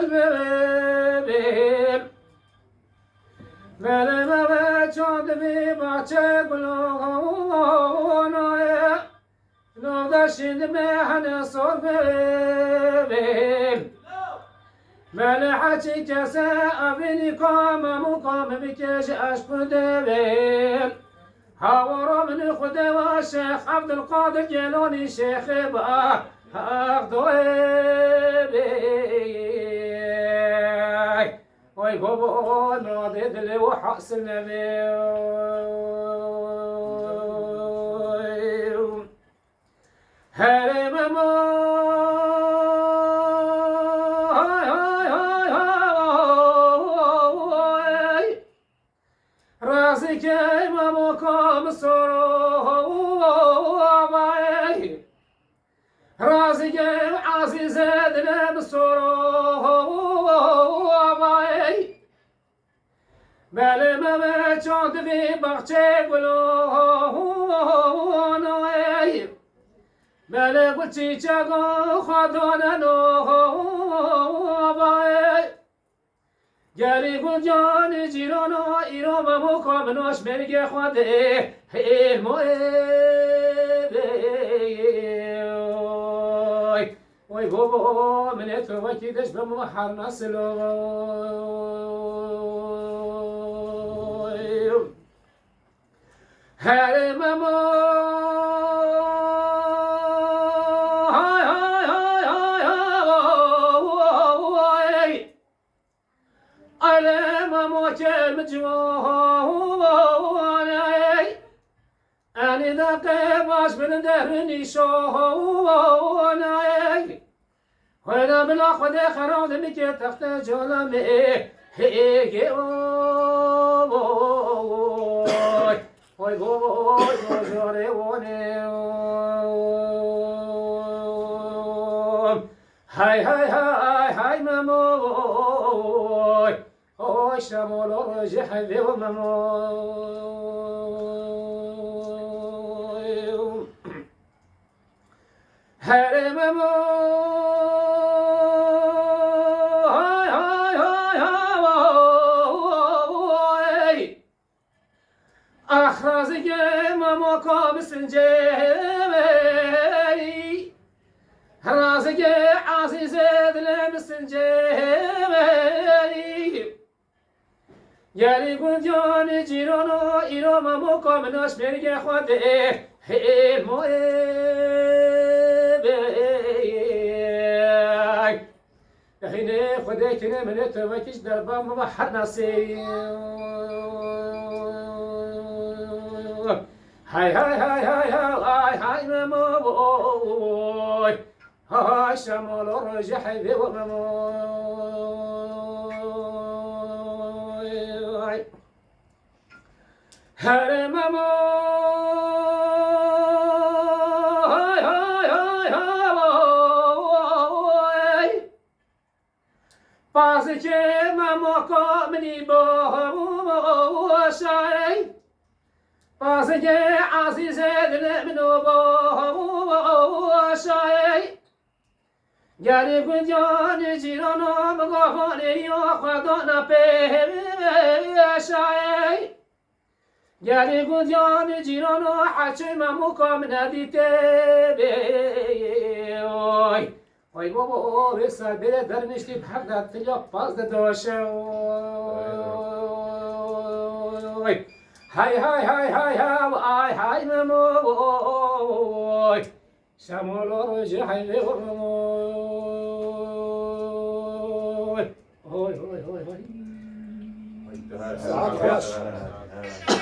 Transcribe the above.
البيل ملما بچود بی بچه گلوه نودشید مهن صور بيل ملحتي كسا أبني كام مقام بكيش أشكو دبيل هاورو من خدا والشيخ عبد القادر جيلوني شيخ باه أخدوي وي قبول ناضي دلي وحقس النبي هاري ماما راسك ما مقام الصروي راسك عزيز ذنب الصروي بل ما بچود في بخشي قلونوي بل قلتي چاقو خدونا نوباي جالي قل جاني جيرانو إيرو بمقام نوش مرگي خواده الموي وي بابا من اتوا كيدش بمحر نسلوي هاري ماما مجواني أنا ذاك باش من دهرني شوني وأنا بلا خدا خرود مكي تحت جلمي هيك وي بوي جوري وني هاي هاي هاي هاي ماموي شمول رجح بيوم هرم هاي هاي هاي هاي أخرز جيم مقام سنجيبي راز جي عزيز ذلم سنجيبي يالي قل جاني جيرانو إيرو ما مقام ناش مرگي خواده الموي هيني خده كنه من توكيش دربا مبحر ناسي هاي هاي هاي هاي هاي هاي مموي هاي شمال رجح بمموي هاي مموي هاي هاي هاي هاي بازكي مموكا مني بوشاي بازكي عزيز منو بوشاي جاري كنجاني جيرانو مغافاني يوخدونا بيشاي جاري كنجاني جيرانو حچي مموكا من هديتي بيوي وي بابا بسا بره درنشتی بحق تلیا باز داشته وي هاي هاي هاي هاي هاي هاي مموي شمال رجع حيلي ورموي هاي هاي هاي هاي